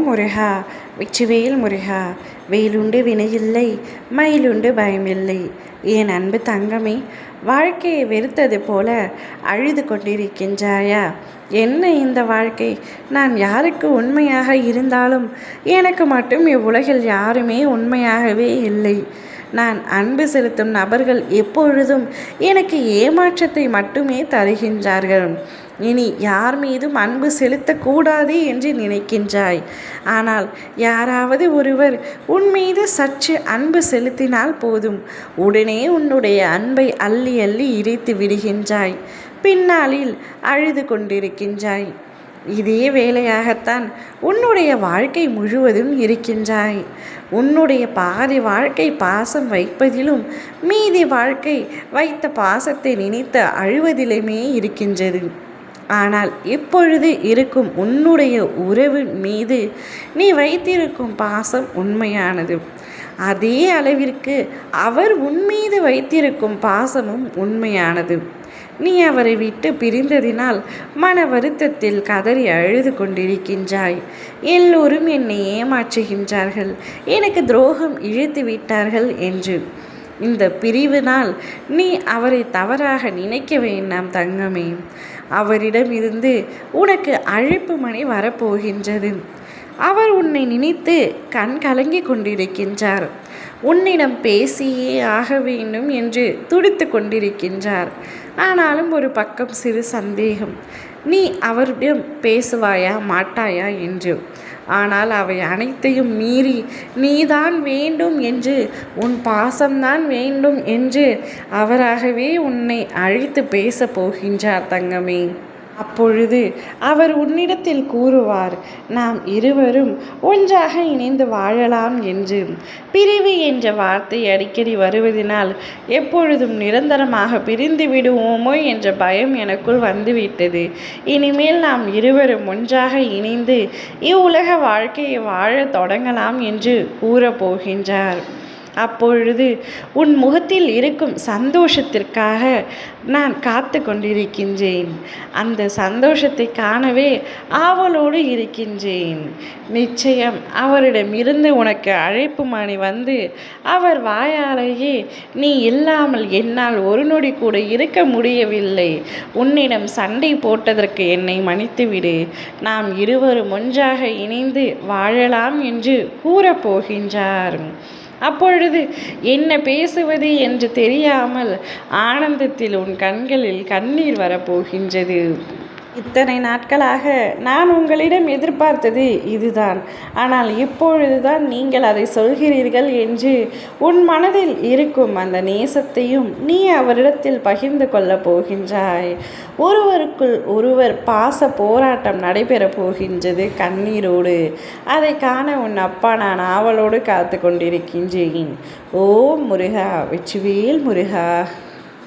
முருகா வெற்றிவேல் முருகா. வேலுண்டு வினையில்லை, மயிலுண்டு பயமில்லை. என் அன்பு தங்கமே, வாழ்க்கையை வெறுத்தது போல அழுது கொண்டிருக்கின்றாயா? என்ன இந்த வாழ்க்கை? நான் யாருக்கு உண்மையாக இருந்தாலும் எனக்கு மட்டும் இவ்வுலகில் யாருமே உண்மையாகவே இல்லை. நான் அன்பு செலுத்தும் நபர்கள் எப்பொழுதும் எனக்கு ஏமாற்றத்தை மட்டுமே தருகின்றார்கள். இனி யார் மீதும் அன்பு செலுத்தக்கூடாது என்று நினைக்கின்றாய். ஆனால் யாராவது ஒருவர் உன் மீது சற்று அன்பு செலுத்தினால் போதும், உடனே உன்னுடைய அன்பை அள்ளி அள்ளி இறைத்து விடுகின்றாய். பின்னாளில் அழுது கொண்டிருக்கின்றாய். இதே வேலையாகத்தான் உன்னுடைய வாழ்க்கை முழுவதும் இருக்கின்றாய். உன்னுடைய பாதி வாழ்க்கை பாசம் வைப்பதிலும், மீதி வாழ்க்கை வைத்த பாசத்தை நினைத்து அழுவதிலுமே இருக்கின்றது. ஆனால் இப்பொழுது இருக்கும் உன்னுடைய உறவு மீது நீ வைத்திருக்கும் பாசம் உண்மையானது. அதே அளவிற்கு அவர் உன்மீது வைத்திருக்கும் பாசமும் உண்மையானது. நீ அவரை விட்டு பிரிந்ததினால் மன வருத்தத்தில் கதறி அழுது கொண்டிருக்கின்றாய். எல்லோரும் என்னை ஏமாற்றுகின்றார்கள், எனக்கு துரோகம் இழுத்து விட்டார்கள் என்று. இந்த பிரிவினால் நீ அவரை தவறாக நினைக்க வேண்டாம் தங்கமே. அவரிடமிருந்து உனக்கு அழைப்பு மணி வரப்போகின்றது. அவர் உன்னை நினைத்து கண் கலங்கி கொண்டிருக்கின்றார். உன்னிடம் பேசியே ஆக வேண்டும் என்று துடித்து கொண்டிருக்கின்றார். ஆனாலும் ஒரு பக்கம் சிறு சந்தேகம், நீ அவரிடம் பேசுவாயா மாட்டாயா என்று. ஆனால் அவை அனைத்தையும் மீறி நீதான் வேண்டும் என்று, உன் பாசம்தான் வேண்டும் என்று அவராகவே உன்னை அழைத்து பேச போகின்றார் தங்கமே. அப்பொழுது அவர் உன்னிடத்தில் கூறுவார், நாம் இருவரும் ஒன்றாக இணைந்து வாழலாம் என்று. பிரிவு என்ற வார்த்தை அடிக்கடி வருவதனால் எப்பொழுதும் நிரந்தரமாக பிரிந்து விடுவோமோ என்ற பயம் எனக்குள் வந்துவிட்டது. இனிமேல் நாம் இருவரும் ஒன்றாக இணைந்து இவ்வுலக வாழ்க்கையை வாழ தொடங்கலாம் என்று கூறப்போகின்றார். அப்பொழுது உன் முகத்தில் இருக்கும் சந்தோஷத்திற்காக நான் காத்து கொண்டிருக்கின்றேன். அந்த சந்தோஷத்தை காணவே ஆவலோடு இருக்கின்றேன். நிச்சயம் அவரிடமிருந்து உனக்கு அழைப்பு மணி வந்து அவர் வாயாலேயே, நீ இல்லாமல் என்னால் ஒரு நொடி கூட இருக்க முடியவில்லை, உன்னிடம் சண்டை போட்டதற்கு என்னை மன்னித்துவிடு, நாம் இருவரும் ஒன்றாக இணைந்து வாழலாம் என்று கூறப்போகின்றார். அப்பொழுது என்ன பேசுவது என்று தெரியாமல் ஆனந்தத்தில் உன் கண்களில் கண்ணீர் வரப்போகின்றது. இத்தனை நாட்களாக நான் உங்களிடம் எதிர்பார்த்தது இதுதான். ஆனால் இப்பொழுதுதான் நீங்கள் அதை சொல்கிறீர்கள் என்று உன் மனதில் இருக்கும் அந்த நேசத்தையும் நீ அவரிடத்தில் பகிர்ந்து கொள்ளப் போகின்றாய். ஒருவருக்குள் ஒருவர் பாச போராட்டம் நடைபெறப் போகின்றது கண்ணீரோடு. அதை காண உன் அப்பா நான் ஆவலோடு காத்து கொண்டிருக்கின்றேன். ஓம் முருகா வெற்றிவேல் முருகா.